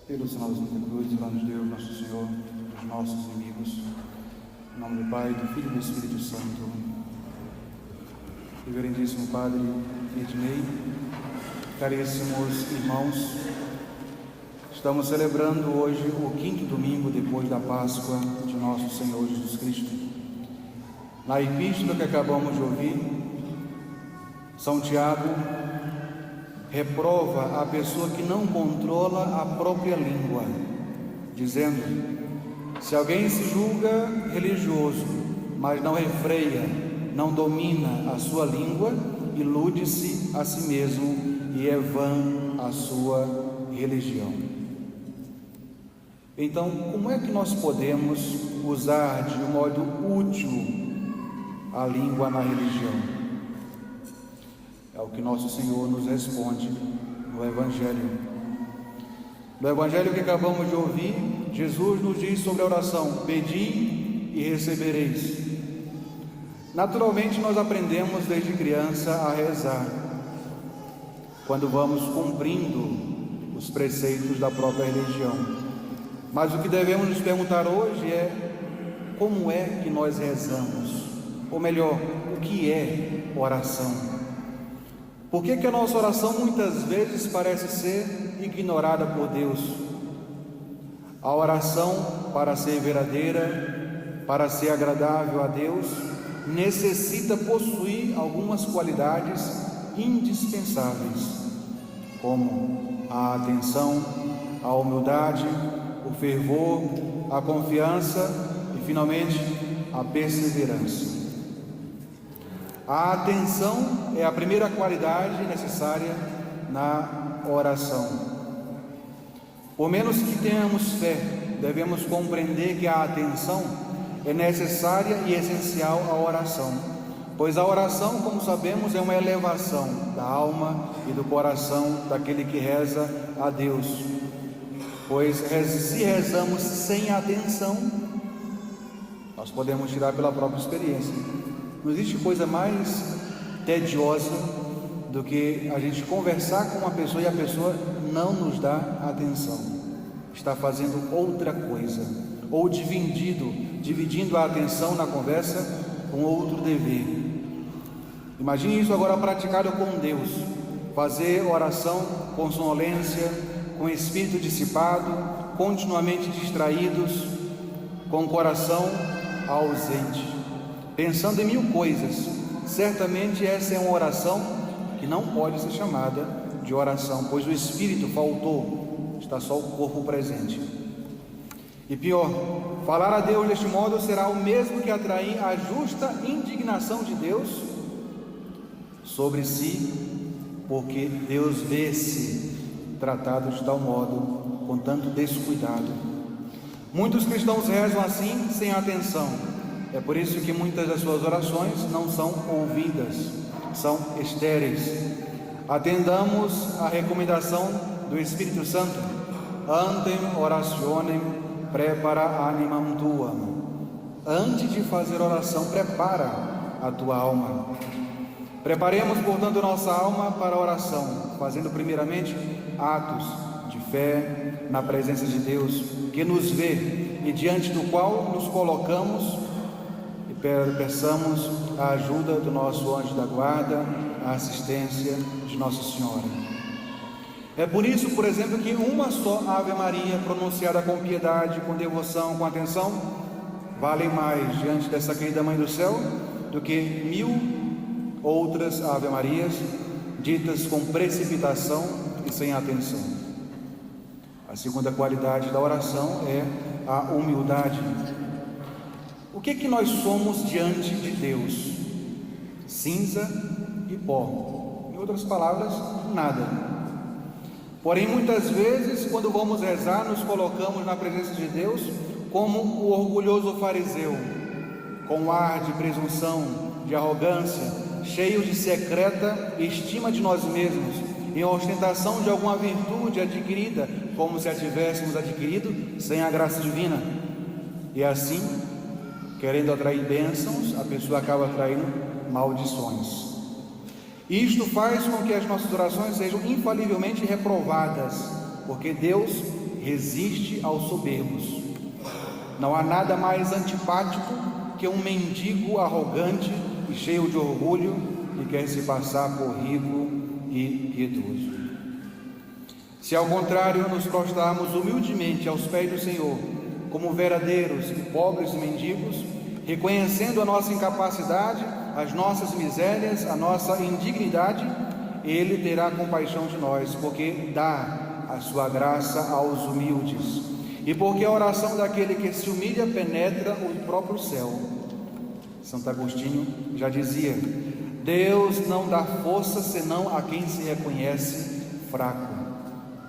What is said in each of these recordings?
Pelo sinal da Santa Cruz, livra-nos Deus, nosso Senhor, dos nossos inimigos. Em nome do Pai, do Filho e do Espírito Santo. Reverendíssimo Padre Ednei, caríssimos irmãos, estamos celebrando hoje o 5º domingo depois da Páscoa de nosso Senhor Jesus Cristo. Na epístola que acabamos de ouvir, São Tiago reprova a pessoa que não controla a própria língua, dizendo: se alguém se julga religioso, mas não refreia, não domina a sua língua, ilude-se a si mesmo e é vã a sua religião. Então, como é que nós podemos usar de um modo útil a língua na religião? É o que nosso Senhor nos responde no Evangelho. No Evangelho que acabamos de ouvir, Jesus nos diz sobre a oração: pedi e recebereis. Naturalmente nós aprendemos desde criança a rezar, quando vamos cumprindo os preceitos da própria religião. Mas o que devemos nos perguntar hoje é: como é que nós rezamos? Ou melhor, o que é oração? Por que a nossa oração muitas vezes parece ser ignorada por Deus? A oração, para ser verdadeira, para ser agradável a Deus, necessita possuir algumas qualidades indispensáveis, como a atenção, a humildade, o fervor, a confiança e, finalmente, a perseverança. A atenção é a primeira qualidade necessária na oração. Por menos que tenhamos fé, devemos compreender que a atenção é necessária e essencial à oração, pois a oração, como sabemos, é uma elevação da alma e do coração daquele que reza a Deus. Pois se rezamos sem atenção, nós podemos tirar pela própria experiência. Não existe coisa mais tediosa do que a gente conversar com uma pessoa e a pessoa não nos dá atenção, está fazendo outra coisa, ou dividindo a atenção na conversa com outro dever. Imagine isso agora praticado com Deus: fazer oração com sonolência, com espírito dissipado, continuamente distraídos, com o coração ausente, pensando em mil coisas. Certamente essa é uma oração que não pode ser chamada de oração, pois o espírito faltou, está só o corpo presente. E pior, falar a Deus deste modo será o mesmo que atrair a justa indignação de Deus sobre si, porque Deus vê-se tratado de tal modo, com tanto descuidado. Muitos cristãos rezam assim, sem atenção. É por isso que muitas das suas orações não são ouvidas, são estéreis. Atendamos a recomendação do Espírito Santo: antem orationem prepara animam tuam. Antes de fazer oração, prepara a tua alma. Preparemos, portanto, nossa alma para a oração, fazendo primeiramente atos de fé na presença de Deus, que nos vê e diante do qual nos colocamos, peçamos a ajuda do nosso anjo da guarda, a assistência de Nossa Senhora. É por isso, por exemplo, que uma só Ave Maria, pronunciada com piedade, com devoção, com atenção, vale mais diante dessa querida Mãe do Céu do que 1000 outras Ave Marias ditas com precipitação e sem atenção. A segunda qualidade da oração é a humildade. O que nós somos diante de Deus? Cinza e pó. Em outras palavras, nada. Porém, muitas vezes, quando vamos rezar, nos colocamos na presença de Deus como o orgulhoso fariseu, com ar de presunção, de arrogância, cheio de secreta estima de nós mesmos, em ostentação de alguma virtude adquirida, como se a tivéssemos adquirido sem a graça divina. E assim, querendo atrair bênçãos, a pessoa acaba atraindo maldições. Isto faz com que as nossas orações sejam infalivelmente reprovadas, porque Deus resiste aos soberbos. Não há nada mais antipático que um mendigo arrogante e cheio de orgulho que quer se passar por rico e piedoso. Se ao contrário nos prostrarmos humildemente aos pés do Senhor, como verdadeiros e pobres mendigos, reconhecendo a nossa incapacidade, as nossas misérias, a nossa indignidade, Ele terá compaixão de nós, porque dá a sua graça aos humildes, e porque a oração daquele que se humilha penetra o próprio céu. Santo Agostinho já dizia: Deus não dá força senão a quem se reconhece fraco,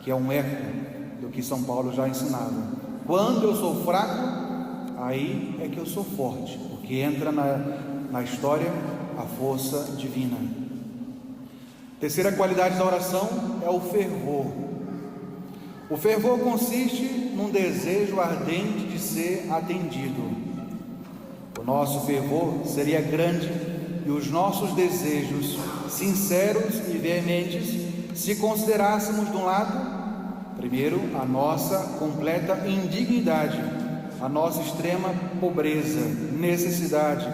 que é um eco do que São Paulo já ensinava. Quando eu sou fraco, aí é que eu sou forte, porque entra na história a força divina. Terceira qualidade da oração é o fervor. O fervor consiste num desejo ardente de ser atendido. O nosso fervor seria grande e os nossos desejos sinceros e veementes se considerássemos de um lado, primeiro, a nossa completa indignidade, a nossa extrema pobreza, necessidade,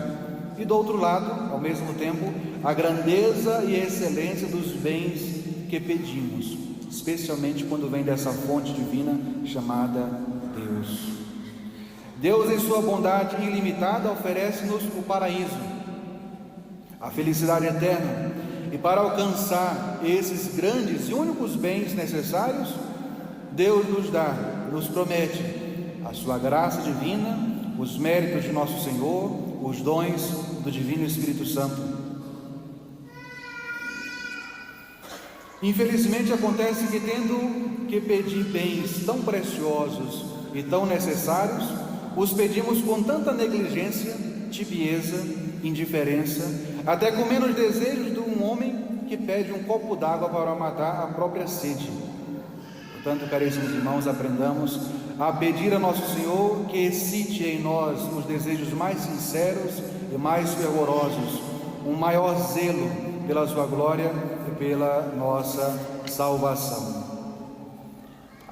e do outro lado, ao mesmo tempo, a grandeza e a excelência dos bens que pedimos, especialmente quando vem dessa fonte divina chamada Deus. Deus, em sua bondade ilimitada, oferece-nos o paraíso, a felicidade eterna, e para alcançar esses grandes e únicos bens necessários, Deus nos promete a sua graça divina, os méritos de nosso Senhor, os dons do Divino Espírito Santo. Infelizmente acontece que, tendo que pedir bens tão preciosos e tão necessários, os pedimos com tanta negligência, tibieza, indiferença, até com menos desejos de um homem que pede um copo d'água para matar a própria sede. Portanto, caríssimos irmãos, aprendamos a pedir a nosso Senhor que excite em nós os desejos mais sinceros e mais fervorosos, um maior zelo pela sua glória e pela nossa salvação.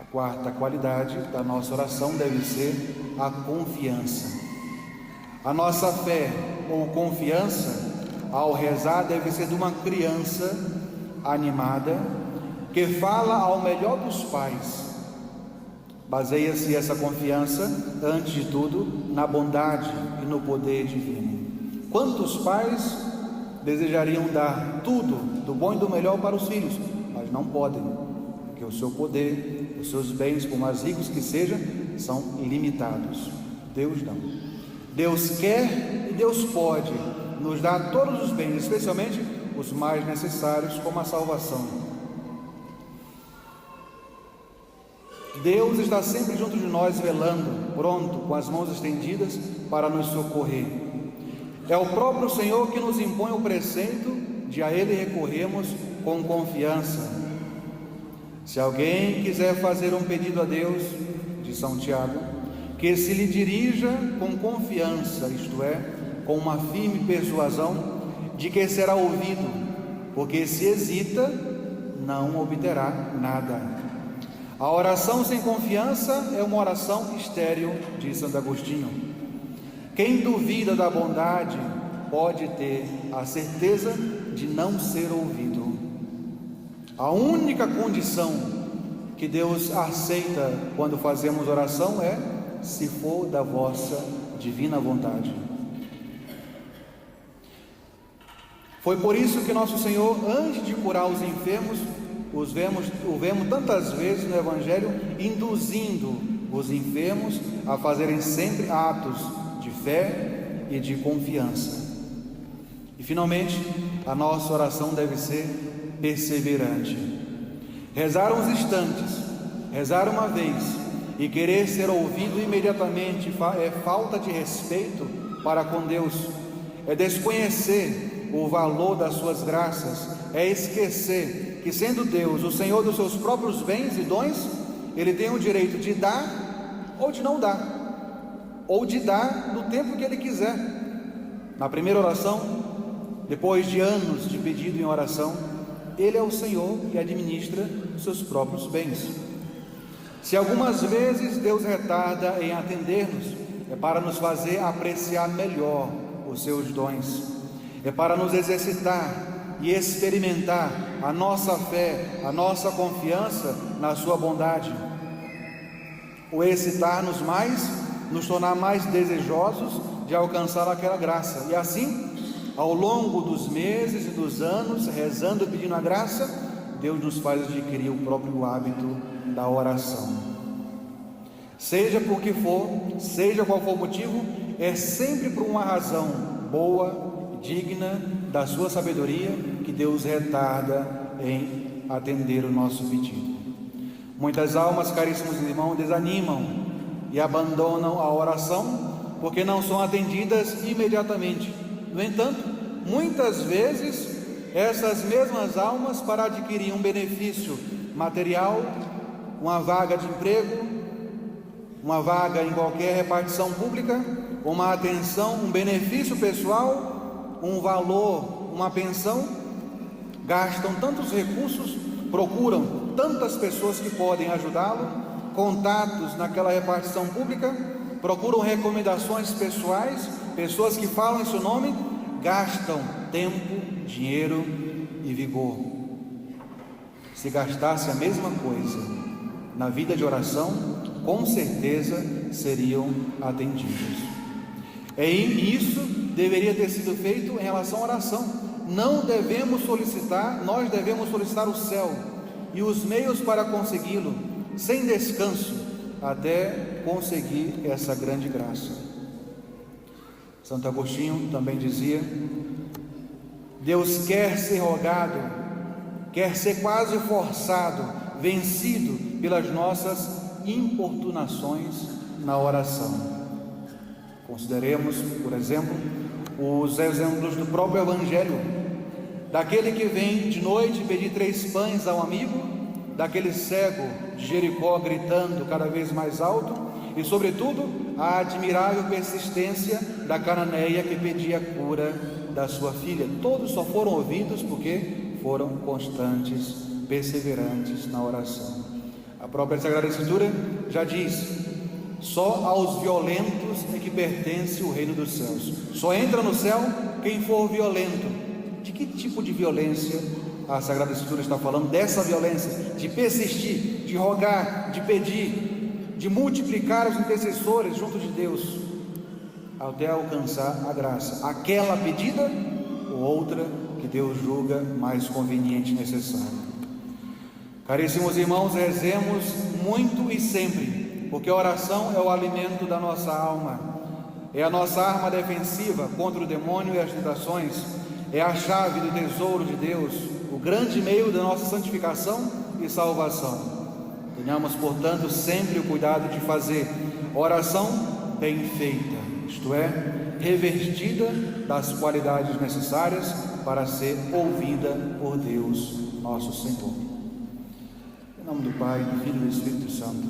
A quarta qualidade da nossa oração deve ser a confiança. A nossa fé ou confiança ao rezar deve ser de uma criança animada que fala ao melhor dos pais. Baseia-se essa confiança, antes de tudo, na bondade e no poder divino. Quantos pais desejariam dar tudo do bom e do melhor para os filhos, mas não podem, porque o seu poder, os seus bens, por mais ricos que sejam, são ilimitados. Deus não. Deus quer e Deus pode nos dar todos os bens, especialmente os mais necessários, como a salvação. Deus está sempre junto de nós, velando, pronto, com as mãos estendidas para nos socorrer. É o próprio Senhor que nos impõe o preceito de a Ele recorrermos com confiança. Se alguém quiser fazer um pedido a Deus, diz São Tiago, que se lhe dirija com confiança, isto é, com uma firme persuasão de que será ouvido, porque se hesita, não obterá nada. A oração sem confiança é uma oração estéril, diz Santo Agostinho. Quem duvida da bondade pode ter a certeza de não ser ouvido. A única condição que Deus aceita quando fazemos oração é se for da vossa divina vontade. Foi por isso que nosso Senhor, antes de curar os enfermos, o vemos tantas vezes no Evangelho induzindo os enfermos a fazerem sempre atos de fé e de confiança. E finalmente, a nossa oração deve ser perseverante. Rezar uns instantes, rezar uma vez e querer ser ouvido imediatamente é falta de respeito para com Deus, é desconhecer o valor das suas graças, é esquecer que, sendo Deus o Senhor dos seus próprios bens e dons, Ele tem o direito de dar ou de não dar, ou de dar no tempo que Ele quiser. Na primeira oração, depois de anos de pedido em oração, Ele é o Senhor que administra os seus próprios bens. Se algumas vezes Deus retarda em atender-nos, é para nos fazer apreciar melhor os seus dons, é para nos exercitar e experimentar a nossa fé, a nossa confiança na sua bondade, o excitar-nos mais, nos tornar mais desejosos de alcançar aquela graça, e assim, ao longo dos meses e dos anos, rezando e pedindo a graça, Deus nos faz adquirir o próprio hábito da oração. Seja por que for, seja qual for o motivo, é sempre por uma razão boa, digna da sua sabedoria, que Deus retarda em atender o nosso pedido. Muitas almas, caríssimos irmãos, desanimam e abandonam a oração porque não são atendidas imediatamente. No entanto, muitas vezes essas mesmas almas, para adquirir um benefício material, uma vaga de emprego, uma vaga em qualquer repartição pública, uma atenção, um benefício pessoal, um valor, uma pensão, gastam tantos recursos, procuram tantas pessoas que podem ajudá-lo, contatos naquela repartição pública, procuram recomendações pessoais, pessoas que falam em seu nome, gastam tempo, dinheiro e vigor. Se gastasse a mesma coisa na vida de oração, com certeza seriam atendidos. E isso deveria ter sido feito em relação à oração. Não devemos solicitar, nós devemos solicitar o céu e os meios para consegui-lo, sem descanso, até conseguir essa grande graça. Santo Agostinho também dizia: Deus quer ser rogado, quer ser quase forçado, vencido pelas nossas importunações na oração. Consideremos, por exemplo, os exemplos do próprio Evangelho, daquele que vem de noite pedir 3 pães a um amigo, daquele cego de Jericó gritando cada vez mais alto, e sobretudo a admirável persistência da cananeia que pedia a cura da sua filha. Todos só foram ouvidos porque foram constantes, perseverantes na oração. A própria Sagrada Escritura já diz: só aos violentos é que pertence o reino dos céus. Só entra no céu quem for violento. De que tipo de violência a Sagrada Escritura está falando? Dessa violência de persistir, de rogar, de pedir, de multiplicar os intercessores junto de Deus, até alcançar a graça, aquela pedida ou outra que Deus julga mais conveniente e necessária. Caríssimos irmãos, rezemos muito e sempre, porque a oração é o alimento da nossa alma, é a nossa arma defensiva contra o demônio e as tentações, é a chave do tesouro de Deus, o grande meio da nossa santificação e salvação. Tenhamos, portanto, sempre o cuidado de fazer oração bem feita, isto é, revestida das qualidades necessárias para ser ouvida por Deus, nosso Senhor. Em nome do Pai, do Filho e do Espírito Santo.